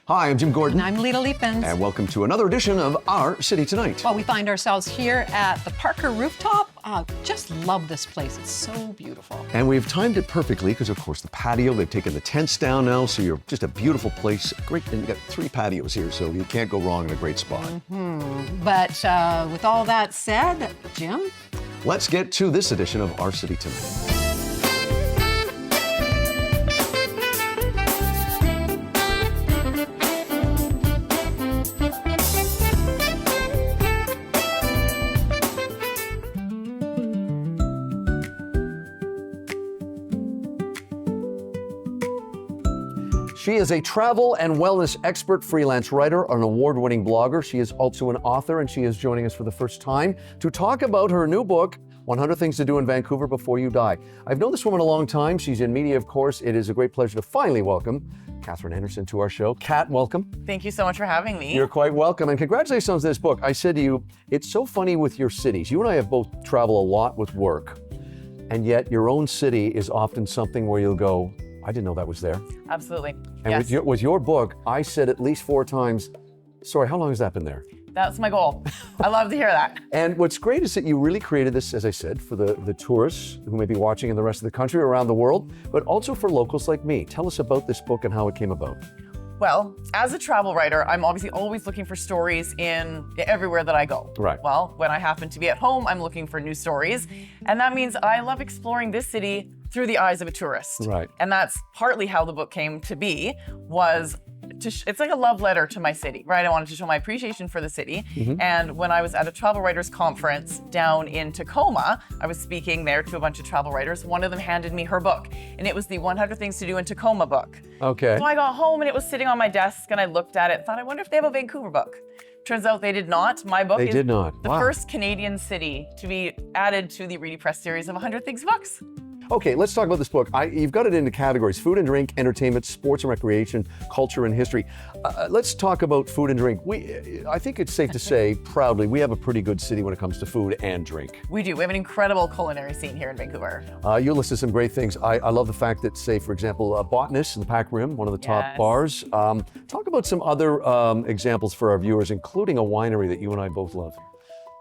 Hi, I'm Jim Gordon. And I'm Lita Leapins. And welcome to another edition of Our City Tonight. Well, we find ourselves here at the Parker rooftop. Just love this place. It's so beautiful. And we've timed it perfectly because, of course, the patio, they've taken the tents down now, so you're just a beautiful place. Great, and you got 3 patios here, so you can't go wrong in a great spot. But with all that said, Jim? Let's get to this edition of Our City Tonight. She is a travel and wellness expert, freelance writer, an award-winning blogger. She is also an author, and she is joining us for the first time to talk about her new book, 100 Things to Do in Vancouver Before You Die. I've known this woman a long time. She's in media, of course. It is a great pleasure to finally welcome Catherine Henderson to our show. Kat, welcome. Thank you so much for having me. You're quite welcome, and congratulations on this book. I said to you, it's so funny with your cities. You and I have both traveled a lot with work, and yet your own city is often something where you'll go, I didn't know that was there. Absolutely. And yes. with your book, I said at least 4 times, sorry, how long has that been there? That's my goal. I love to hear that. And what's great is that you really created this, as I said, for the tourists who may be watching in the rest of the country, around the world, but also for locals like me. Tell us about this book and how it came about. Well, as a travel writer, I'm obviously always looking for stories in everywhere that I go. Right. Well, when I happen to be at home, I'm looking for new stories. And that means I love exploring this city through the eyes of a tourist. Right. And that's partly how the book came to be, was it's like a love letter to my city, right? I wanted to show my appreciation for the city. And when I was at a travel writers conference down in Tacoma, I was speaking there to a bunch of travel writers. One of them handed me her book, and it was the 100 Things to Do in Tacoma book. Okay. So I got home and it was sitting on my desk, and I looked at it and thought, I wonder if they have a Vancouver book. Turns out they did not. My book They is did not. the Wow. first Canadian city to be added to the Reedy Press series of 100 Things books. Okay, let's talk about this book. You've got it into categories: food and drink, entertainment, sports and recreation, culture and history. Let's talk about food and drink. I think it's safe to say, proudly, we have a pretty good city when it comes to food and drink. We do. We have an incredible culinary scene here in Vancouver. You listed some great things. I love the fact that, say, for example, Botanist in the Pac Rim, one of the top Yes. bars. Talk about some other examples for our viewers, including a winery that you and I both love.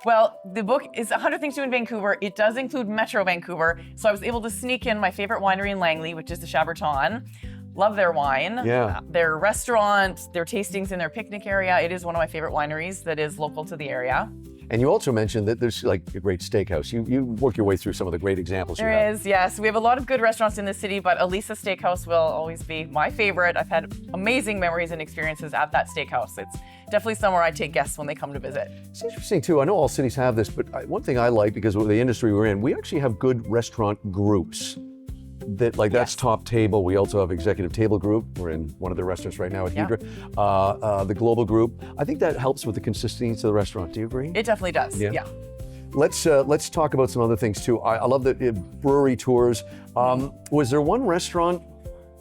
Well, the book is 100 Things to Do in Vancouver. It does include Metro Vancouver, so I was able to sneak in my favorite winery in Langley, which is the Chaberton. Love their wine. Yeah. Their restaurant, their tastings in their picnic area. It is one of my favorite wineries that is local to the area. And you also mentioned that there's like a great steakhouse. You work your way through some of the great examples you have. There is, yes. We have a lot of good restaurants in the city, but Elisa Steakhouse will always be my favorite. I've had amazing memories and experiences at that steakhouse. It's definitely somewhere I take guests when they come to visit. It's interesting too. I know all cities have this, but one thing I like, because of the industry we're in, we actually have good restaurant groups. That's Top Table. We also have Executive Table Group. We're in one of the restaurants right now at Hydra. The Global Group. I think that helps with the consistency of the restaurant. Do you agree? It definitely does. Yeah. Let's talk about some other things too. I love the brewery tours. Was there one restaurant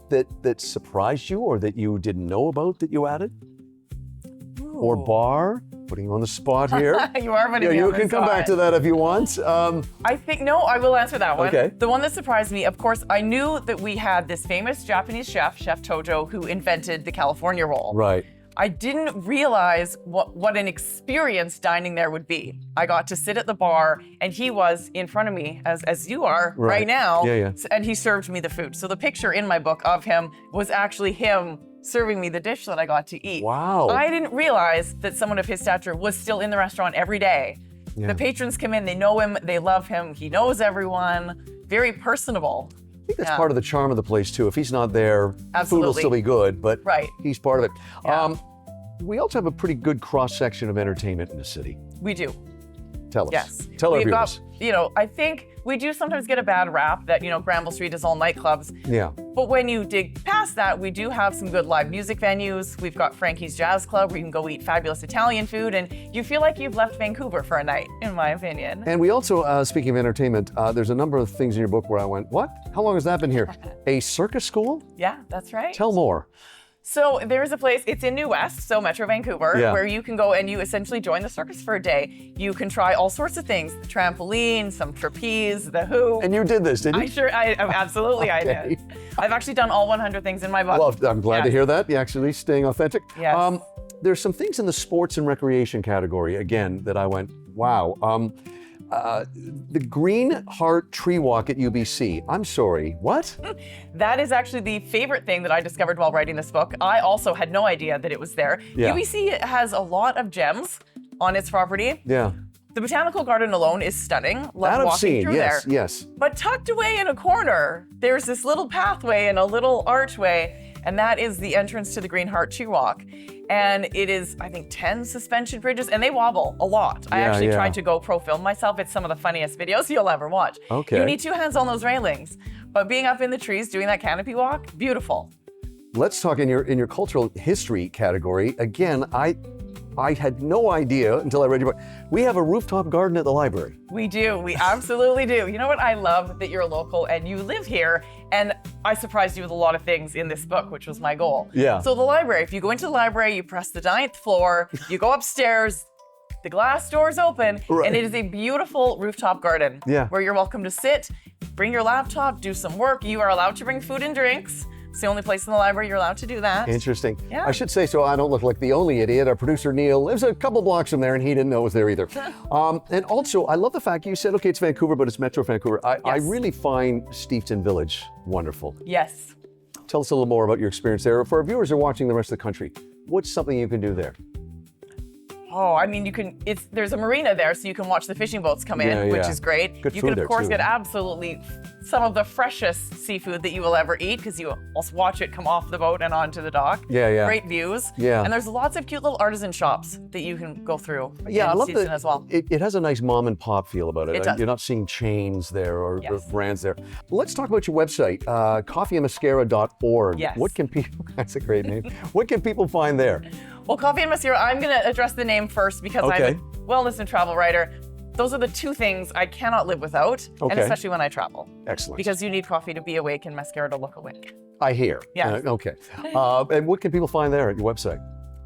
that surprised you, or that you didn't know about that you added? Ooh. Or bar? Putting you on the spot here. You are putting me you on the can come spot. back to that if you want. I will answer that one. Okay. The one that surprised me, of course, I knew that we had this famous Japanese chef, Chef Tojo, who invented the California roll. Right. I didn't realize what an experience dining there would be. I got to sit at the bar, and he was in front of me, as you are right now, Yeah. and he served me the food. So the picture in my book of him was actually him serving me the dish that I got to eat. Wow. I didn't realize that someone of his stature was still in the restaurant every day. Yeah. The patrons come in, they know him, they love him, he knows everyone, very personable. I think that's part of the charm of the place too. If he's not there, food will still be good, but he's part of it. Yeah. We also have a pretty good cross-section of entertainment in the city. We do. Tell us. Yes. Tell our We've viewers. got, I think we do sometimes get a bad rap that, Granville Street is all nightclubs. Yeah. But when you dig past that, we do have some good live music venues. We've got Frankie's Jazz Club where you can go eat fabulous Italian food, and you feel like you've left Vancouver for a night, in my opinion. And we also, speaking of entertainment, there's a number of things in your book where I went, what? How long has that been here? A circus school? Yeah, that's right. Tell more. So there's a place, it's in New West, so Metro Vancouver, Yeah. where you can go and you essentially join the circus for a day. You can try all sorts of things, the trampoline, some trapeze, the hoop. And you did this, didn't you? Absolutely I Okay. did. I've actually done all 100 things in my book. Well, I'm glad to Yes. hear that. You're actually staying authentic. Yes. There's some things in the sports and recreation category, again, that I went, wow. The Green Heart Tree Walk at UBC. I'm sorry, what? That is actually the favorite thing that I discovered while writing this book. I also had no idea that it was there. Yeah. UBC has a lot of gems on its property. Yeah. The botanical garden alone is stunning. Love That I've walking seen, through yes, there. yes. But tucked away in a corner, there's this little pathway and a little archway, and that is the entrance to the Green Heart Tree Walk. And it is, I think, 10 suspension bridges, and they wobble a lot. I Yeah, actually yeah. tried to GoPro film myself. It's some of the funniest videos you'll ever watch. Okay. You need two hands on those railings. But being up in the trees, doing that canopy walk, beautiful. Let's talk in your cultural history category. Again, I had no idea until I read your book. We have a rooftop garden at the library. We do. We absolutely do. You know what? I love that you're local and you live here. And I surprised you with a lot of things in this book, which was my goal. Yeah. So the library, if you go into the library, you press the 9th floor, you go upstairs, the glass doors open, Right. and it is a beautiful rooftop garden. Yeah. Where you're welcome to sit, bring your laptop, do some work. You are allowed to bring food and drinks. It's the only place in the library you're allowed to do that. Interesting. Yeah. I should say, so I don't look like the only idiot. Our producer Neil lives a couple blocks from there, and he didn't know it was there either. And also, I love the fact you said, okay, it's Vancouver, but it's Metro Vancouver. I Yes. really find Steveton Village wonderful. Yes. Tell us a little more about your experience there. For our viewers who are watching the rest of the country, what's something you can do there? Oh, I mean, there's a marina there, so you can watch the fishing boats come in, Yeah, which yeah. is great. Good You food can, there, of course, too. get absolutely some of the freshest seafood that you will ever eat, because you also watch it come off the boat and onto the dock. Yeah, yeah. Great views. Yeah. And there's lots of cute little artisan shops that you can go through. Yeah, in I love Stevenson that as well. it has a nice mom and pop feel about it. It does. You're not seeing chains there or Yes. brands there. Let's talk about your website, coffeeandmascara.org. Yes. What can people, that's a great name. What can people find there? Well, Coffee and Mascara, I'm going to address the name first because Okay. I'm a wellness and travel writer. Those are the two things I cannot live without, Okay. and especially when I travel. Excellent. Because you need coffee to be awake and mascara to look awake. I hear. Yes. Okay. And what can people find there at your website?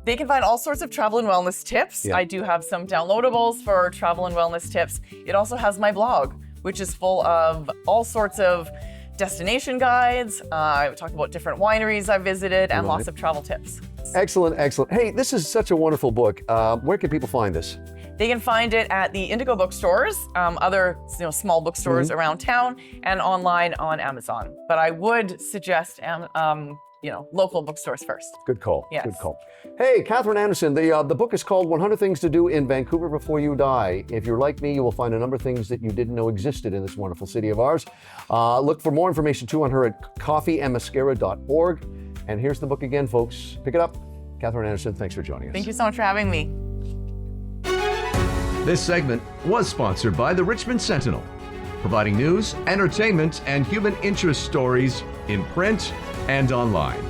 They can find all sorts of travel and wellness tips. Yeah. I do have some downloadables for travel and wellness tips. It also has my blog, which is full of all sorts of destination guides. I talk about different wineries I visited and Right. lots of travel tips. Excellent, excellent. Hey, this is such a wonderful book. Where can people find this? They can find it at the Indigo bookstores, other small bookstores Mm-hmm. around town, and online on Amazon. But I would suggest local bookstores first. Good call. Yes. Good call. Hey, Catherine Anderson, the book is called 100 Things to Do in Vancouver Before You Die. If you're like me, you will find a number of things that you didn't know existed in this wonderful city of ours. Look for more information too on her at coffeeandmascara.org. And here's the book again, folks. Pick it up. Catherine Anderson, thanks for joining us. Thank you so much for having me. This segment was sponsored by the Richmond Sentinel, providing news, entertainment, and human interest stories in print and online.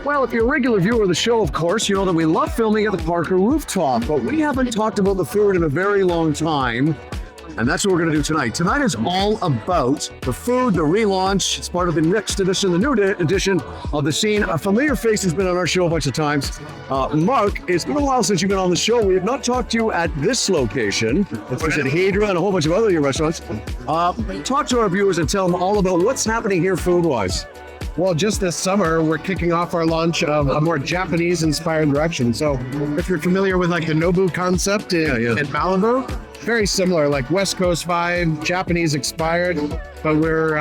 Well, if you're a regular viewer of the show, of course, you know that we love filming at the Parker rooftop, but we haven't talked about the food in a very long time. And that's what we're going to do tonight. Tonight is all about the food, the relaunch. It's part of the next edition, the new edition of The Scene. A familiar face has been on our show a bunch of times. Mark, it's been a while since you've been on the show. We have not talked to you at this location. Of course, at Hydra and a whole bunch of other restaurants. Talk to our viewers and tell them all about what's happening here food-wise. Well, just this summer, we're kicking off our launch of a more Japanese-inspired direction. So if you're familiar with like the Nobu concept in Malibu, very similar, like West Coast vibe, Japanese-inspired. But we're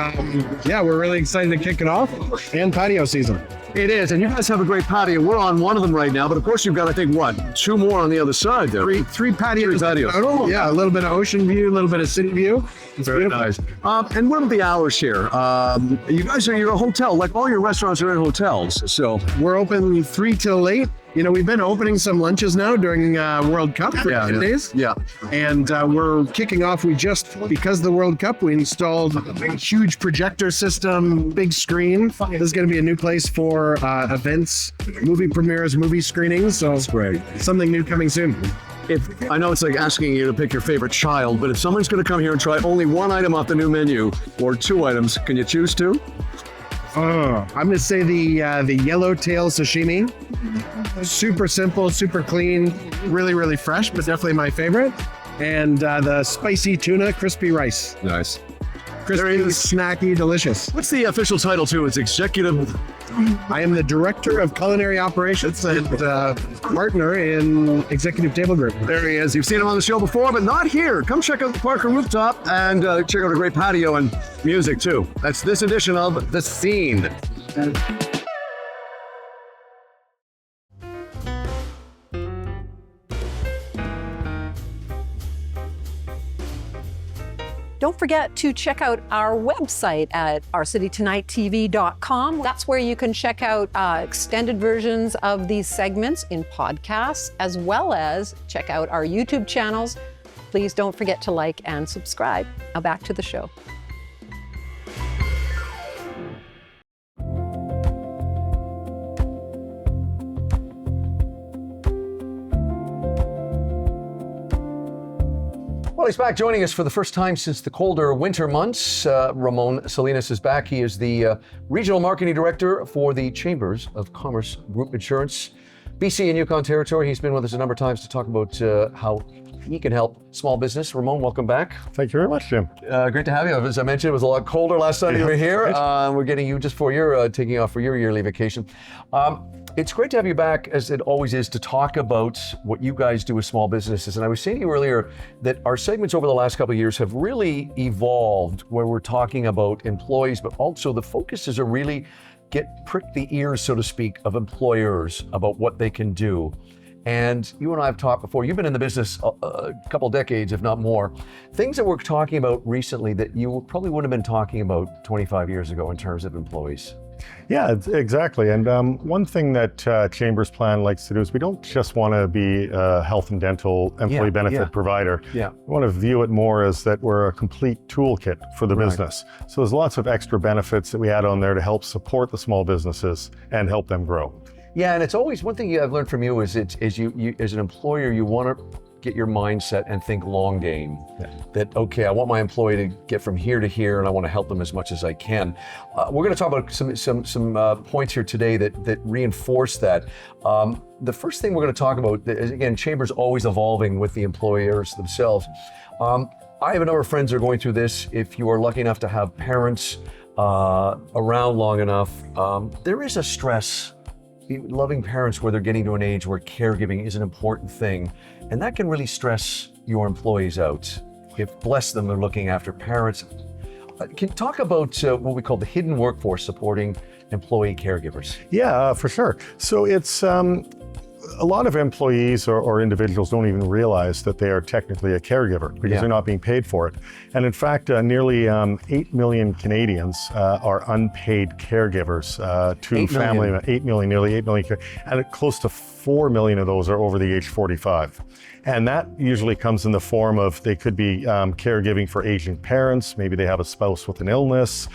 really excited to kick it off, and patio season. It is, and you guys have a great patio. We're on one of them right now, but of course you've got, I think, what, two more on the other side there? Three patios. Three patios. Total. Yeah, a little bit of ocean view, a little bit of city view. It's Very beautiful. nice. And what are the hours here? You're a hotel, like all your restaurants are in hotels, so. We're open 3 till 8, we've been opening some lunches now during World Cup for 10 days. Yeah. And we're kicking off. Because of the World Cup, we installed a huge projector system, big screen. This is going to be a new place for events, movie premieres, movie screenings. So that's great. Something new coming soon. I know it's like asking you to pick your favorite child, but if someone's going to come here and try only one item off the new menu or two items, can you choose two? I'm going to say the yellowtail sashimi. Super simple, super clean, really, really fresh, but definitely my favorite. And the spicy tuna crispy rice. Nice. Crispy, snacky, delicious. What's the official title too? It's executive. I am the director of culinary operations and partner in Executive Table Group. There he is. You've seen him on the show before, but not here. Come check out the Parker Rooftop and check out a great patio and music too. That's this edition of The Scene. Don't forget to check out our website at ourcitytonighttv.com. That's where you can check out extended versions of these segments in podcasts, as well as check out our YouTube channels. Please don't forget to like and subscribe. Now back to the show. Well, he's back joining us for the first time since the colder winter months. Ramon Salinas is back. He is the Regional Marketing Director for the Chambers of Commerce Group Insurance, BC and Yukon Territory. He's been with us a number of times to talk about how he can help small business. Ramon, welcome back. Thank you very much, Jim. Great to have you. As I mentioned, it was a lot colder last time you were here. We're getting you just for your taking off for your yearly vacation. It's great to have you back, as it always is, to talk about what you guys do with small businesses. And I was saying to you earlier that our segments over the last couple of years have really evolved, where we're talking about employees, but also the focuses are really prick the ears, so to speak, of employers about what they can do. And you and I have talked before. You've been in the business a couple decades, if not more. Things that we're talking about recently that you probably would have been talking about 25 years ago in terms of employees. Yeah, exactly. And one thing that Chambers Plan likes to do is we don't just want to be a health and dental employee benefit provider. Yeah. We want to view it more as that we're a complete toolkit for the business. So there's lots of extra benefits that we add on there to help support the small businesses and help them grow. Yeah, and it's always one thing I've learned from you is you as an employer, you want to get your mindset and think long game. That, okay, I want my employee to get from here to here and I want to help them as much as I can. We're going to talk about some points here today that reinforce that. The first thing we're going to talk about is, again, Chambers always evolving with the employers themselves. I have a number of friends that are going through this. If you are lucky enough to have parents around long enough, there is a stress. Loving parents where they're getting to an age where caregiving is an important thing. And that can really stress your employees out. If, bless them, they're looking after parents. Can you talk about what we call the hidden workforce supporting employee caregivers? Yeah, for sure. So it's a lot of employees or individuals don't even realize that they are technically a caregiver because they're not being paid for it. And in fact, nearly 8 million Canadians are unpaid caregivers to family. 8 million, nearly 8 million, and close to 4 million of those are over the age 45. And that usually comes in the form of they could be caregiving for aging parents. Maybe they have a spouse with an illness,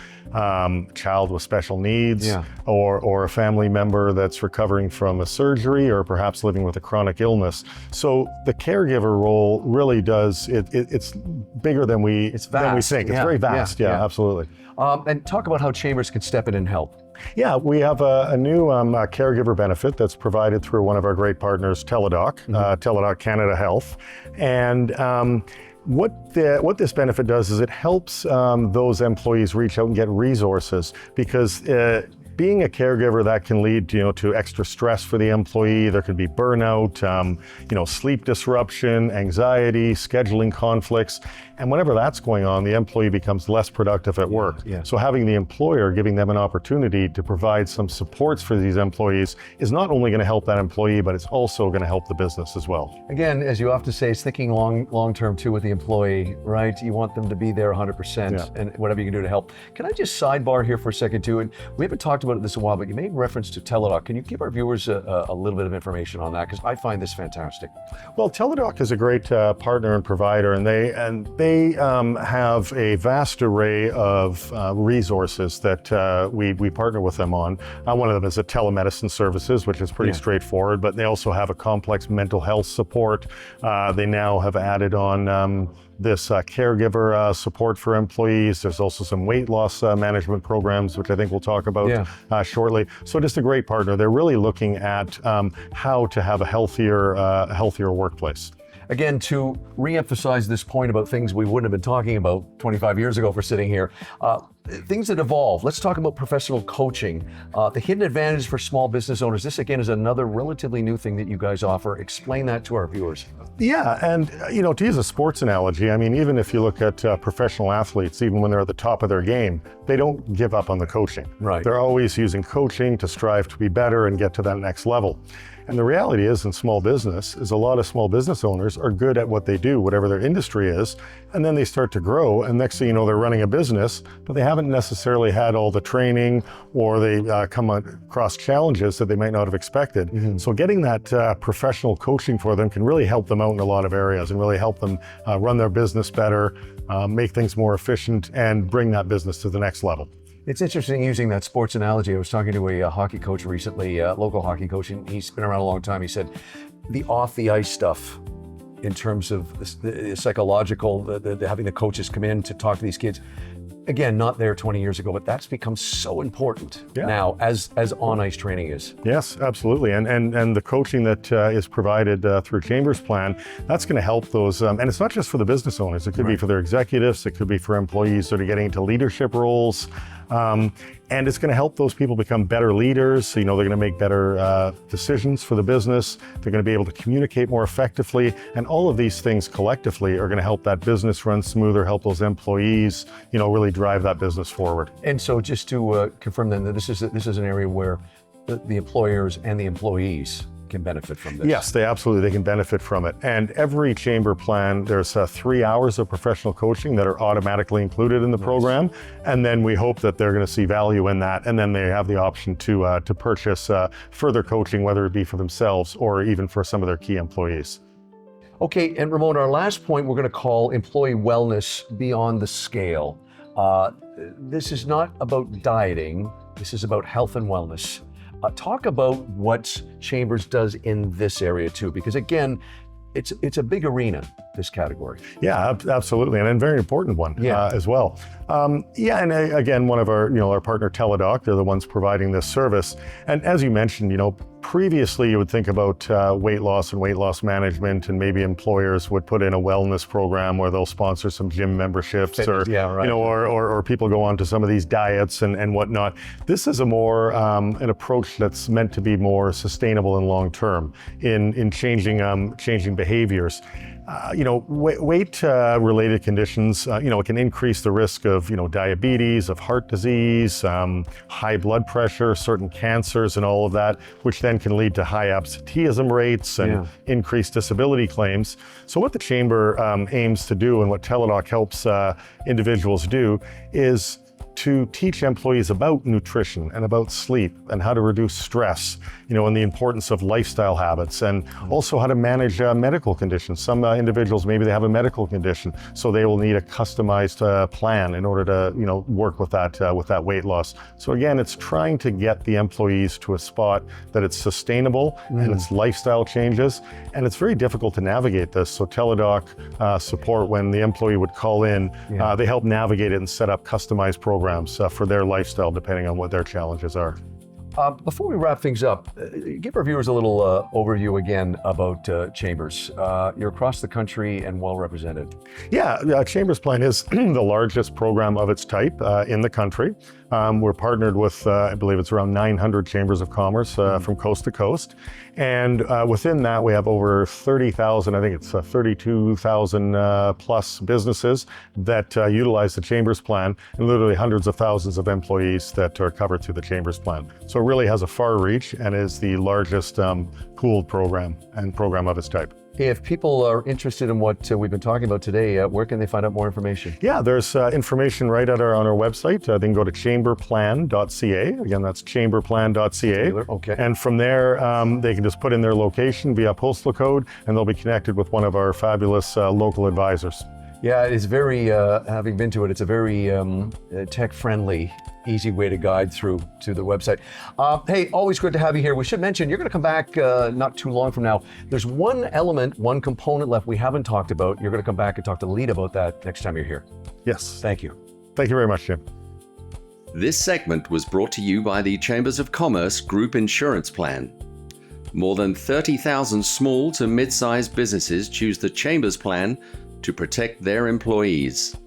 child with special needs, or a family member that's recovering from a surgery, or perhaps living with a chronic illness. So the caregiver role really does, it's bigger than we think. It's very vast, absolutely. And talk about how Chambers can step in and help. Yeah, we have a new caregiver benefit that's provided through one of our great partners, Teladoc, Teladoc Canada Health. And what this benefit does is it helps those employees reach out and get resources, because being a caregiver, that can lead to extra stress for the employee. There could be burnout, sleep disruption, anxiety, scheduling conflicts. And whenever that's going on, the employee becomes less productive at work. So having the employer giving them an opportunity to provide some supports for these employees is not only going to help that employee, but it's also going to help the business as well. Again, as you often say, it's thinking long term too with the employee, right? You want them to be there 100% and whatever you can do to help. Can I just sidebar here for a second too? And we haven't talked talked about this a while, but you made reference to Teladoc. Can you give our viewers a little bit of information on that? Because I find this fantastic. Well, Teladoc is a great partner and provider, and they have a vast array of resources that we partner with them on. One of them is a telemedicine services, which is pretty straightforward, but they also have a complex mental health support. They now have added on this caregiver support for employees. There's also some weight loss management programs, which I think we'll talk about shortly. So just a great partner. They're really looking at how to have a healthier workplace. Again, to re-emphasize this point about things we wouldn't have been talking about 25 years ago for sitting here, things that evolve. Let's talk about professional coaching. The hidden advantage for small business owners. This, again, is another relatively new thing that you guys offer. Explain that to our viewers. Yeah, and to use a sports analogy, I mean, even if you look at professional athletes, even when they're at the top of their game, they don't give up on the coaching. Right. They're always using coaching to strive to be better and get to that next level. And the reality is, in small business, is a lot of small business owners are good at what they do, whatever their industry is, and then they start to grow, and next thing you know, they're running a business, but they haven't necessarily had all the training, or they come across challenges that they might not have expected. Mm-hmm. So getting that professional coaching for them can really help them out in a lot of areas and really help them run their business better, make things more efficient, and bring that business to the next level. It's interesting using that sports analogy. I was talking to a hockey coach recently, local hockey coach, and he's been around a long time. He said the off the ice stuff in terms of the psychological, having the coaches come in to talk to these kids, again, not there 20 years ago, but that's become so important now as on ice training is. Yes, absolutely. And the coaching that is provided through Chambers Plan, that's going to help those, and it's not just for the business owners, it could be for their executives, it could be for employees that are getting into leadership roles. And it's going to help those people become better leaders. So, they're going to make better decisions for the business. They're going to be able to communicate more effectively. And all of these things collectively are going to help that business run smoother, help those employees, really drive that business forward. And so just to confirm then that this is an area where the employers and the employees can benefit from this. Yes, they can benefit from it. And every chamber plan, there's 3 hours of professional coaching that are automatically included in the program. And then we hope that they're going to see value in that. And then they have the option to purchase further coaching, whether it be for themselves or even for some of their key employees. Okay, and Ramon, our last point we're going to call employee wellness beyond the scale. This is not about dieting. This is about health and wellness. Talk about what Chambers does in this area too, because again, it's a big arena, this category. Yeah, absolutely, and a very important one as well. And again, one of our partner Teladoc, they're the ones providing this service. And as you mentioned, previously you would think about weight loss and weight loss management, and maybe employers would put in a wellness program where they'll sponsor some gym memberships, or people go on to some of these diets and whatnot. This is a more an approach that's meant to be more sustainable and long term in changing behaviors. Weight-related conditions, it can increase the risk of, diabetes, of heart disease, high blood pressure, certain cancers and all of that, which then can lead to high absenteeism rates and increased disability claims. So what the Chamber aims to do, and what Teladoc helps individuals do, is to teach employees about nutrition and about sleep and how to reduce stress, and the importance of lifestyle habits, and also how to manage medical conditions. Some individuals, maybe they have a medical condition, so they will need a customized plan in order to, work with that weight loss. So again, it's trying to get the employees to a spot that it's sustainable and it's lifestyle changes, and it's very difficult to navigate this. So Teladoc support, when the employee would call in, they help navigate it and set up customized programs for their lifestyle, depending on what their challenges are. Before we wrap things up, give our viewers a little overview again about Chambers. You're across the country and well represented. Yeah, Chambers Plan is the largest program of its type in the country. We're partnered with, I believe it's around 900 chambers of commerce from coast to coast. And within that, we have over 30,000, I think it's 32,000 plus businesses that utilize the Chambers Plan, and literally hundreds of thousands of employees that are covered through the Chambers Plan. So it really has a far reach and is the largest pooled program of its type. If people are interested in what we've been talking about today, where can they find out more information? Yeah, there's information right on our website. They can go to chamberplan.ca. Again, that's chamberplan.ca. Okay. And from there, they can just put in their location via postal code, and they'll be connected with one of our fabulous local advisors. Yeah, it's very, having been to it, it's a very tech-friendly, easy way to guide through to the website. Hey, always good to have you here. We should mention, you're going to come back not too long from now. There's one element, one component left we haven't talked about. You're going to come back and talk to Lead about that next time you're here. Yes. Thank you. Thank you very much, Jim. This segment was brought to you by the Chambers of Commerce Group Insurance Plan. More than 30,000 small to mid-sized businesses choose the Chambers Plan to protect their employees.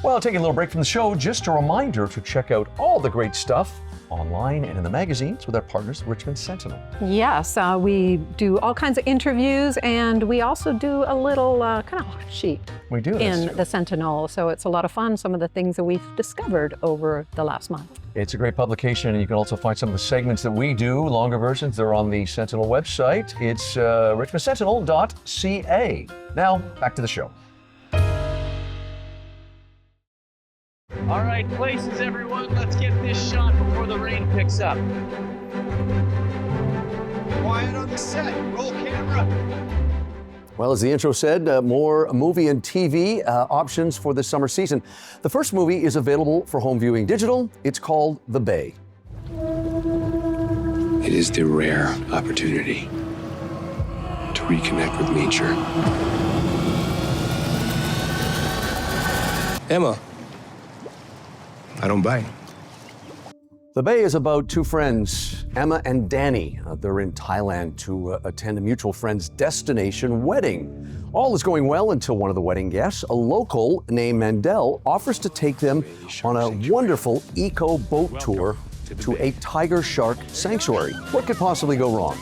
Well, taking a little break from the show, just a reminder to check out all the great stuff online and in the magazines with our partners, the Richmond Sentinel. Yes, we do all kinds of interviews, and we also do a little kind of hot sheet We do. in the Sentinel. So it's a lot of fun, some of the things that we've discovered over the last month. It's a great publication, and you can also find some of the segments that we do, longer versions. They're on the Sentinel website. It's richmondsentinel.ca. Now, back to the show. All right, places, everyone. Let's get this shot before the rain picks up. Quiet on the set. Roll camera. Well, as the intro said, more movie and TV options for this summer season. The first movie is available for home viewing digital. It's called The Bay. It is the rare opportunity to reconnect with nature. Emma, I don't bite. The Bay is about two friends, Emma and Danny. They're in Thailand to attend a mutual friend's destination wedding. All is going well until one of the wedding guests, a local named Mandel, offers to take them on a wonderful eco boat tour to a tiger shark sanctuary. What could possibly go wrong?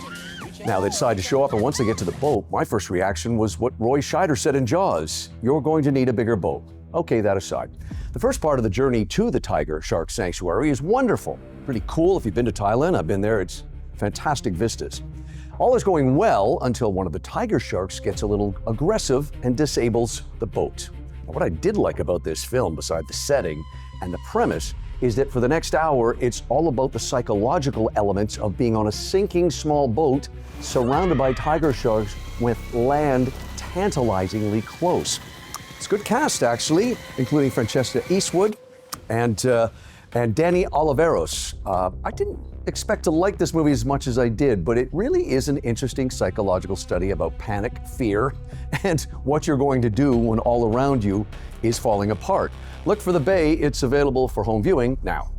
Now they decide to show up, and once they get to the boat, my first reaction was what Roy Scheider said in Jaws: "You're going to need a bigger boat." Okay, that aside. The first part of the journey to the tiger shark sanctuary is wonderful. Pretty cool if you've been to Thailand. I've been there. It's fantastic vistas. All is going well until one of the tiger sharks gets a little aggressive and disables the boat. Now, what I did like about this film, beside the setting and the premise, is that for the next hour, it's all about the psychological elements of being on a sinking small boat surrounded by tiger sharks with land tantalizingly close. It's a good cast, actually, including Francesca Eastwood and Danny Oliveros. I didn't expect to like this movie as much as I did, but it really is an interesting psychological study about panic, fear, and what you're going to do when all around you is falling apart. Look for The Bay. It's available for home viewing now.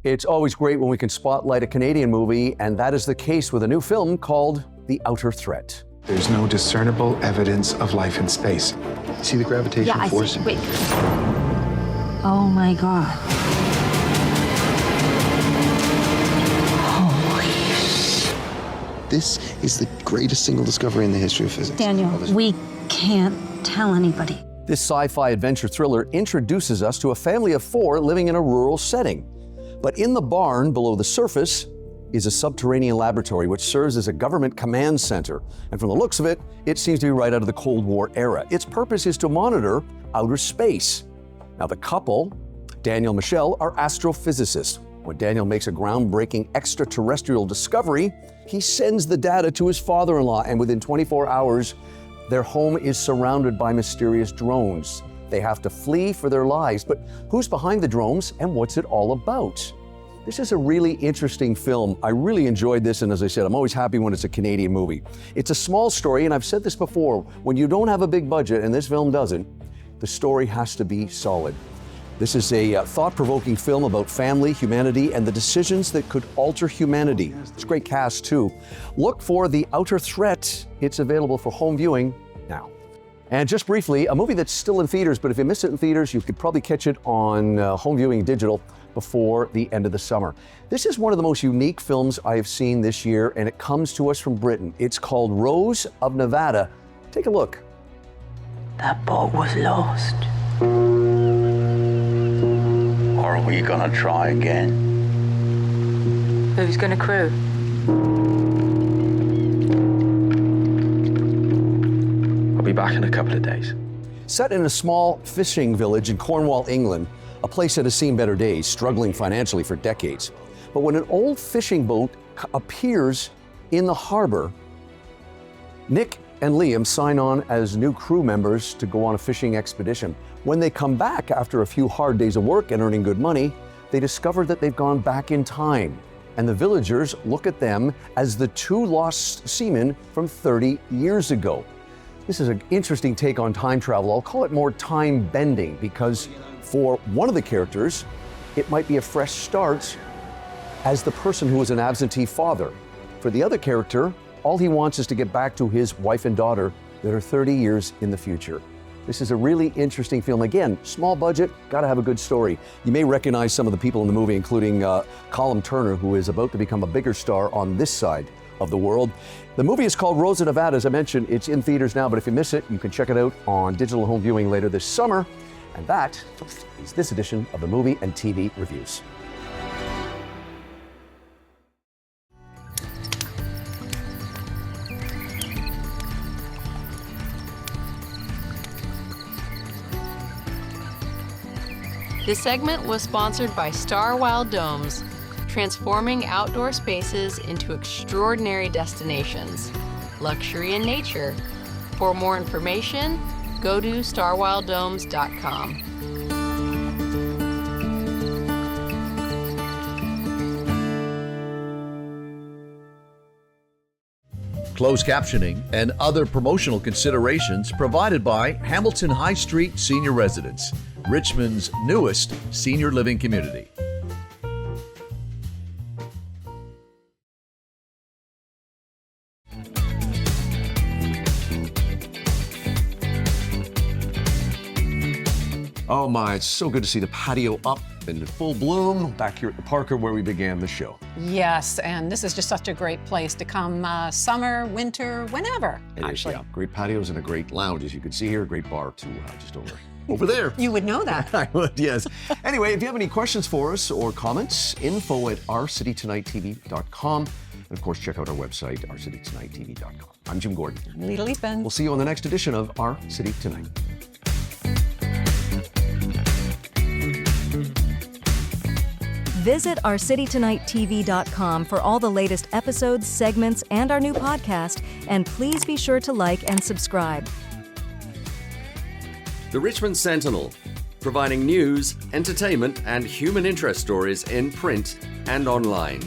It's always great when we can spotlight a Canadian movie, and that is the case with a new film called The Outer Threat. There's no discernible evidence of life in space. See the gravitational force? Wait. Oh my God. This is the greatest single discovery in the history of physics. Daniel, we can't tell anybody. This sci-fi adventure thriller introduces us to a family of four living in a rural setting. But in the barn below the surface is a subterranean laboratory which serves as a government command center. And from the looks of it, it seems to be right out of the Cold War era. Its purpose is to monitor outer space. Now the couple, Daniel and Michelle, are astrophysicists. When Daniel makes a groundbreaking extraterrestrial discovery, he sends the data to his father-in-law, and within 24 hours, their home is surrounded by mysterious drones. They have to flee for their lives. But who's behind the drones and what's it all about? This is a really interesting film. I really enjoyed this, and as I said, I'm always happy when it's a Canadian movie. It's a small story, and I've said this before, when you don't have a big budget, and this film doesn't, the story has to be solid. This is a thought-provoking film about family, humanity, and the decisions that could alter humanity. It's a great cast, too. Look for The Outer Threat. It's available for home viewing now. And just briefly, a movie that's still in theaters, but if you miss it in theaters, you could probably catch it on home viewing digital before the end of the summer. This is one of the most unique films I have seen this year, and it comes to us from Britain. It's called Rose of Nevada. Take a look. That boat was lost. Or are we gonna try again? Who's gonna crew? I'll be back in a couple of days. Set in a small fishing village in Cornwall, England, a place that has seen better days, struggling financially for decades. But when an old fishing boat appears in the harbor, Nick and Liam sign on as new crew members to go on a fishing expedition. When they come back after a few hard days of work and earning good money, they discover that they've gone back in time. And the villagers look at them as the two lost seamen from 30 years ago. This is an interesting take on time travel. I'll call it more time bending because for one of the characters, it might be a fresh start as the person who was an absentee father. For the other character, all he wants is to get back to his wife and daughter that are 30 years in the future. This is a really interesting film. Again, small budget, gotta have a good story. You may recognize some of the people in the movie, including Colm Turner, who is about to become a bigger star on this side of the world. The movie is called Rose of Nevada. As I mentioned, it's in theaters now, but if you miss it, you can check it out on digital home viewing later this summer. And that is this edition of the Movie and TV Reviews. This segment was sponsored by Star Wild Domes, transforming outdoor spaces into extraordinary destinations. Luxury and nature. For more information, go to starwilddomes.com. Closed captioning and other promotional considerations provided by Hamilton High Street Senior Residence, Richmond's newest senior living community. Oh my, it's so good to see the patio up in full bloom back here at the Parker where we began the show. Yes, and this is just such a great place to come summer, winter, whenever, It is, actually. yeah. Great patios and a great lounge, as you can see here. Great bar too, just over there. You would know that. I would, yes. Anyway, if you have any questions for us or comments, info@ourcitytonightTV.com. And of course, check out our website, ourcitytonightTV.com. I'm Jim Gordon. I'm Lita Leapin. We'll see you on the next edition of Our City Tonight. Visit ourcitytonightTV.com for all the latest episodes, segments, and our new podcast. And please be sure to like and subscribe. The Richmond Sentinel, providing news, entertainment, and human interest stories in print and online.